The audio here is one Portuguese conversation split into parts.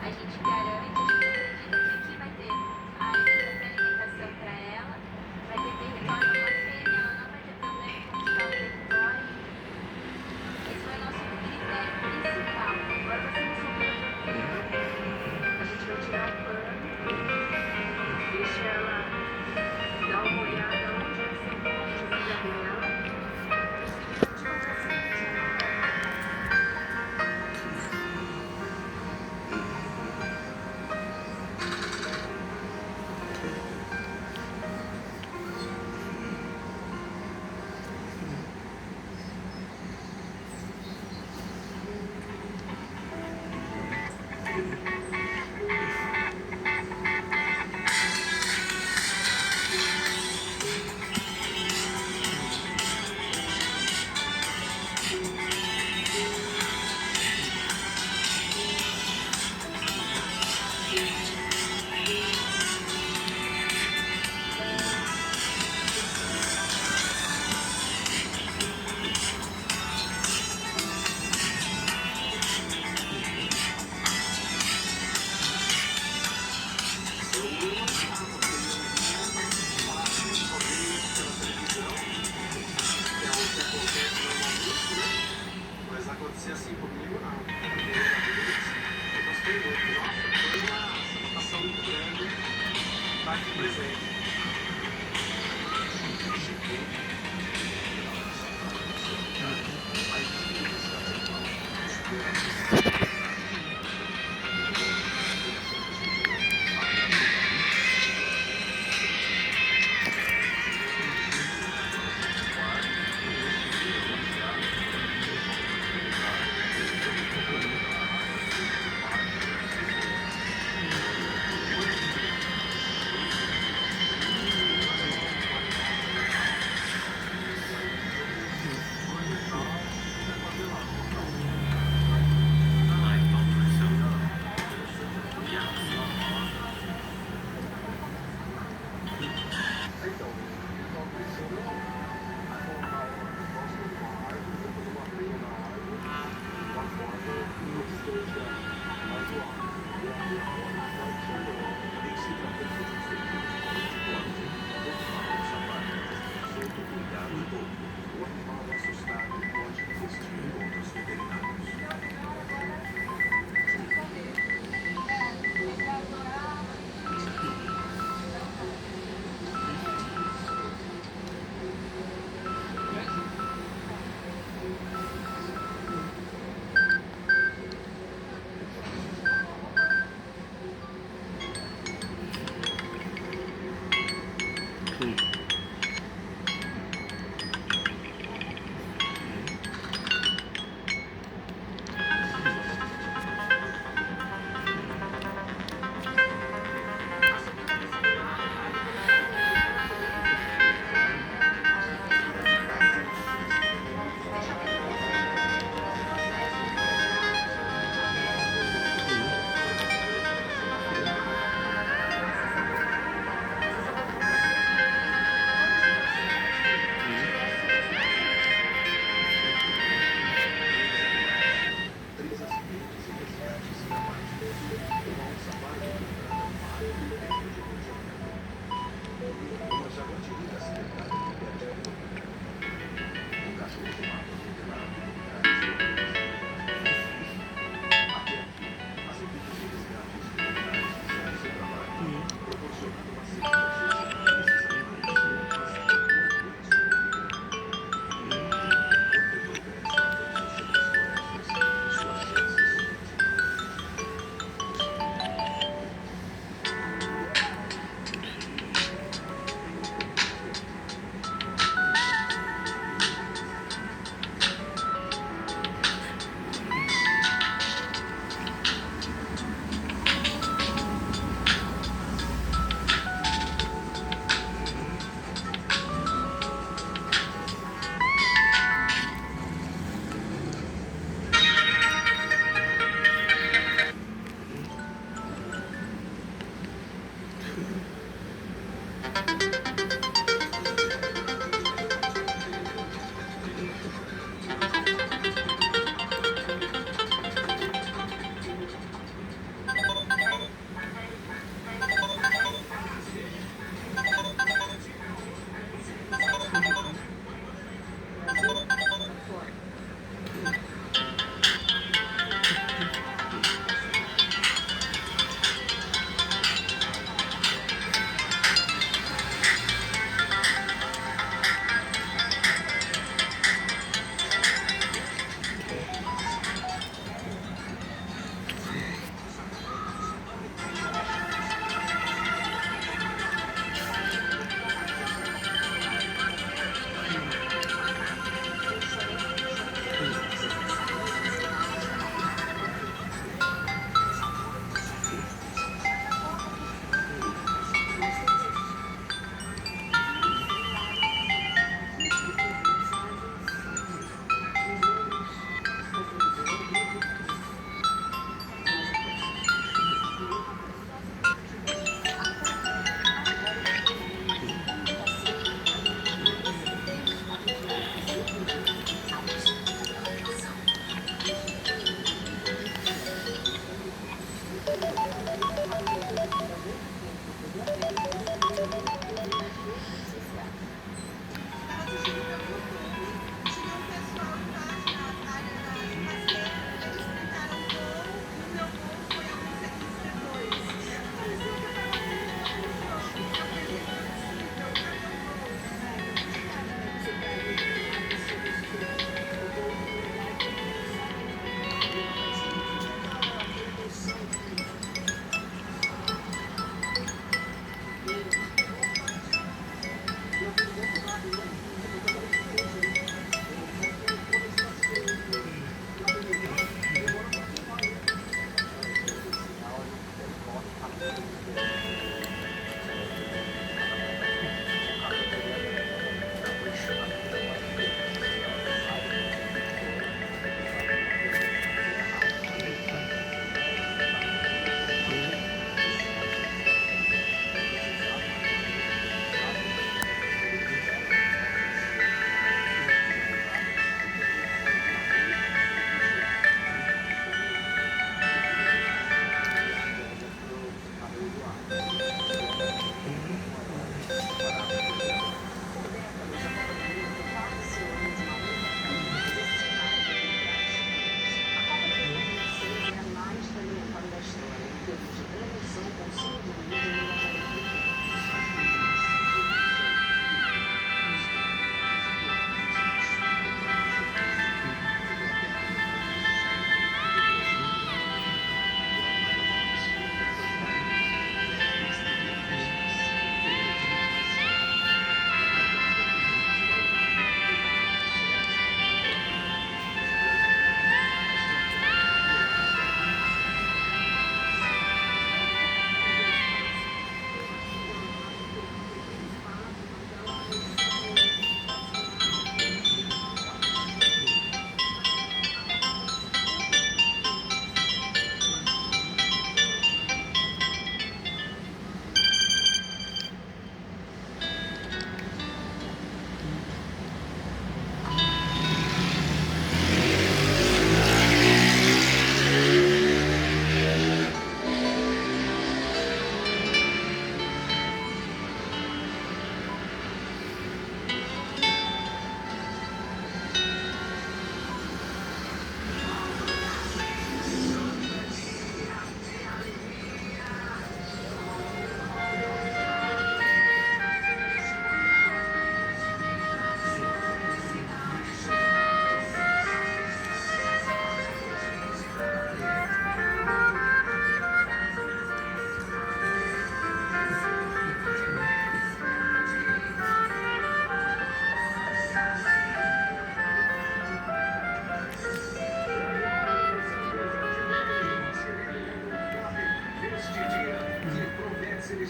A gente garante, a gente acredita que aqui vai ter a alimentação para ela, vai ter território, uma fêmea, ela não vai ter problema em conquistar o território. Esse foi o nosso critério principal. Agora vai ser um a gente vai tirar o pano, deixa ela dar uma olhada onde vai ser o ponto de vida dela. A gente vai fazer isso. Mas acontecer assim comigo, não. A primeira vez, eu gostei muito. Nossa, foi uma satisfação muito grande estar aqui presente.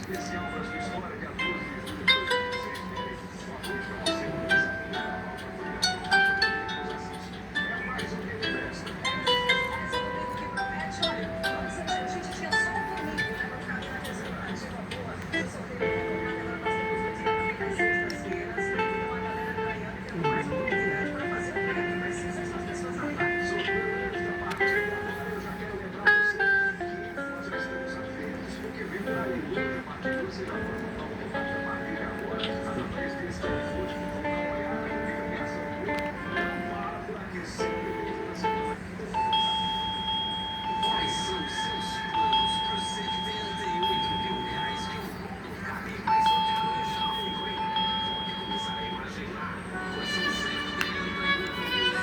especial para sua história, dia 12 de julho de 2006. Uma coisa para você, um desafio da nova família que nos assiste. É mais um Rede Festa. Quais são seus planos para os 78 mil reais que o mundo cabe mais alejado? Pode começar a imaginar. Pois são 78 mil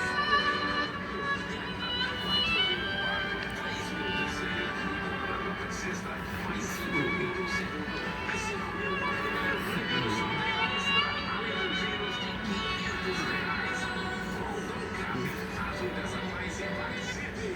sexta, mais 5 mil no segundo, e 5 mil no primeiro prêmio só tem extra, além dos giros de 500 reais. Não cabe, ajude essa mais e participe.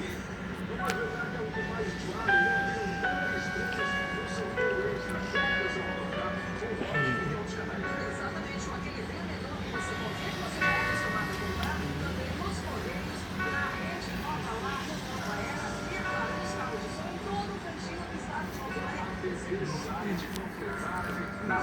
Uma jogada o que mais vale, né? Tem 2 prêmios no sorteio extra, chegas ao total, com ótimo de outros canais. Exatamente, com aquele vendedor que você confia que você está acostumado a comprar, também nos Correios, na rede Nova Lar, no Nova Era, e claro, nos carros de som, todo o cantinho que está de Nova Era. Acesse site, proprietário, na